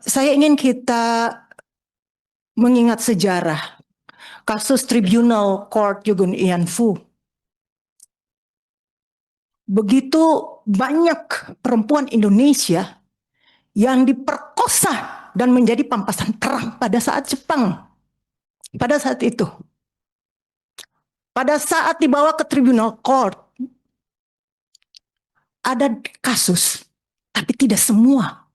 Saya ingin kita mengingat sejarah kasus Tribunal Court Yugun Ian Fu. Begitu banyak perempuan Indonesia yang diperkosa dan menjadi pampasan perang pada saat Jepang. Pada saat itu. Pada saat dibawa ke Tribunal Court, ada kasus, tapi tidak semua.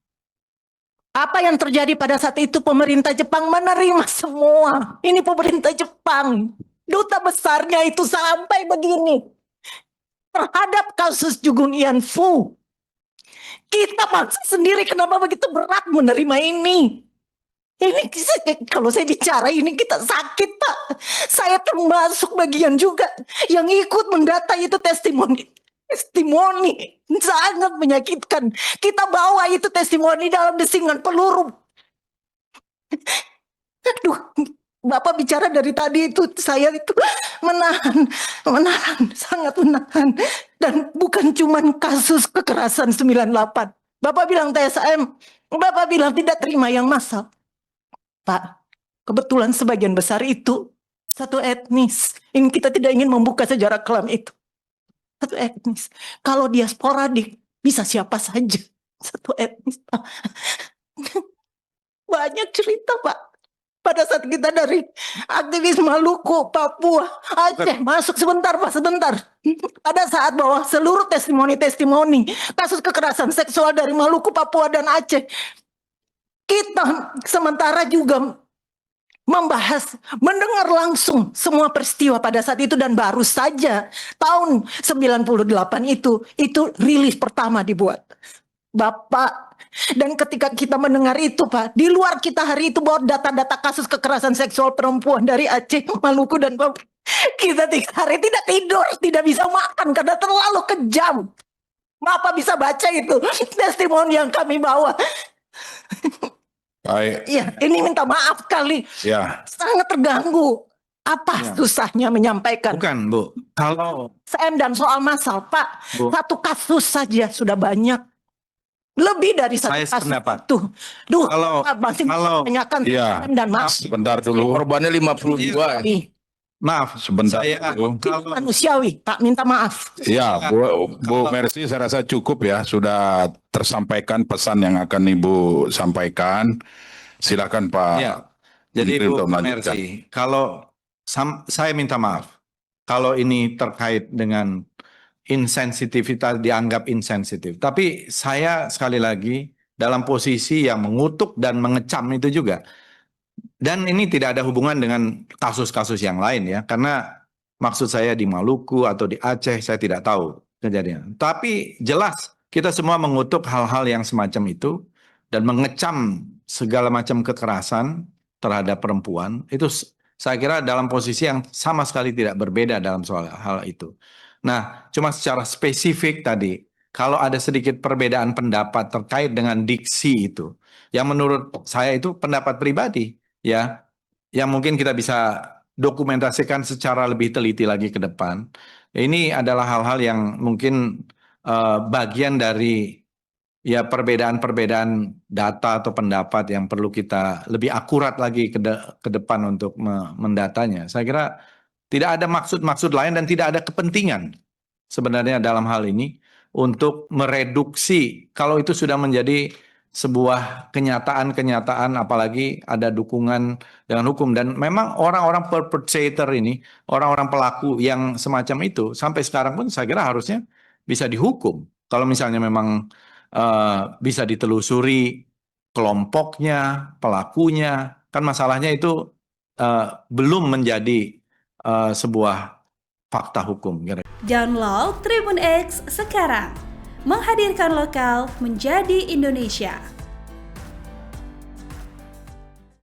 Apa yang terjadi pada saat itu, pemerintah Jepang menerima semua. Ini pemerintah Jepang. Duta besarnya itu sampai begini. Terhadap kasus Yugun Ian Fu. Kita bangsa sendiri kenapa begitu berat menerima ini? Ini kalau saya bicara ini kita sakit, Pak. Saya termasuk bagian juga yang ikut mendata itu testimoni sangat menyakitkan. Kita bawa itu testimoni dalam desingan peluru. Aduh, Bapak bicara dari tadi itu saya itu menahan, sangat menahan. Dan bukan cuman kasus kekerasan 98. Bapak bilang TSM, Bapak bilang tidak terima yang massal. Pak, kebetulan sebagian besar itu satu etnis. Ini kita tidak ingin membuka sejarah kelam itu. Satu etnis. Kalau dia sporadik, bisa siapa saja. Satu etnis, Pak. Banyak cerita, Pak. Pada saat kita dari aktivis Maluku, Papua, Aceh, masuk sebentar, Pak, sebentar. Pada saat bahwa seluruh testimoni kasus kekerasan seksual dari Maluku, Papua, dan Aceh, kita sementara juga membahas, mendengar langsung semua peristiwa pada saat itu, dan baru saja tahun 98 itu rilis pertama dibuat. Bapak, dan ketika kita mendengar itu, Pak, di luar kita hari itu bawa data-data kasus kekerasan seksual perempuan dari Aceh, Maluku, dan Papua. Kita 3 hari tidak tidur, tidak bisa makan karena terlalu kejam. Bapak bisa baca itu testimoni yang kami bawa. Baik. Ya, ini minta maaf kali. Ya. Sangat terganggu. Apa susahnya menyampaikan? Bukan, Bu. Kalau CM dan soal massal, Pak, Bu, satu kasus saja sudah banyak. Lebih dari satu saya kasus sependapat. itu. Duh, Kalau- Pak, masih kalau- menanyakan Iya. CM dan massal. Sebentar dulu. Korbannya 52. maaf, Sebentar saya dulu. Itu manusiawi, Pak, minta maaf. Ya, Bu Mercy, saya rasa cukup ya. Sudah tersampaikan pesan yang akan Ibu sampaikan. Silakan Pak. Ya. Jadi Menteri Bu untuk melanjutkan. Mercy, kalau saya minta maaf kalau ini terkait dengan insensitivitas, dianggap insensitif. Tapi saya sekali lagi dalam posisi yang mengutuk dan mengecam itu juga. Dan ini tidak ada hubungan dengan kasus-kasus yang lain ya, karena maksud saya di Maluku atau di Aceh saya tidak tahu kejadian. Tapi jelas kita semua mengutuk hal-hal yang semacam itu dan mengecam segala macam kekerasan terhadap perempuan. Itu saya kira dalam posisi yang sama sekali tidak berbeda dalam soal hal itu. Nah, cuma secara spesifik tadi, kalau ada sedikit perbedaan pendapat terkait dengan diksi itu, yang menurut saya itu pendapat pribadi, ya, yang mungkin kita bisa dokumentasikan secara lebih teliti lagi ke depan. Ini adalah hal-hal yang mungkin bagian dari ya perbedaan-perbedaan data atau pendapat yang perlu kita lebih akurat lagi ke depan untuk mendatanya. Saya kira tidak ada maksud-maksud lain dan tidak ada kepentingan sebenarnya dalam hal ini untuk mereduksi kalau itu sudah menjadi sebuah kenyataan-kenyataan, apalagi ada dukungan dengan hukum. Dan memang orang-orang perpetrator ini, orang-orang pelaku yang semacam itu, sampai sekarang pun saya kira harusnya bisa dihukum. Kalau misalnya memang bisa ditelusuri kelompoknya, pelakunya, kan masalahnya itu belum menjadi sebuah fakta hukum. Download Tribun X sekarang, menghadirkan lokal menjadi Indonesia.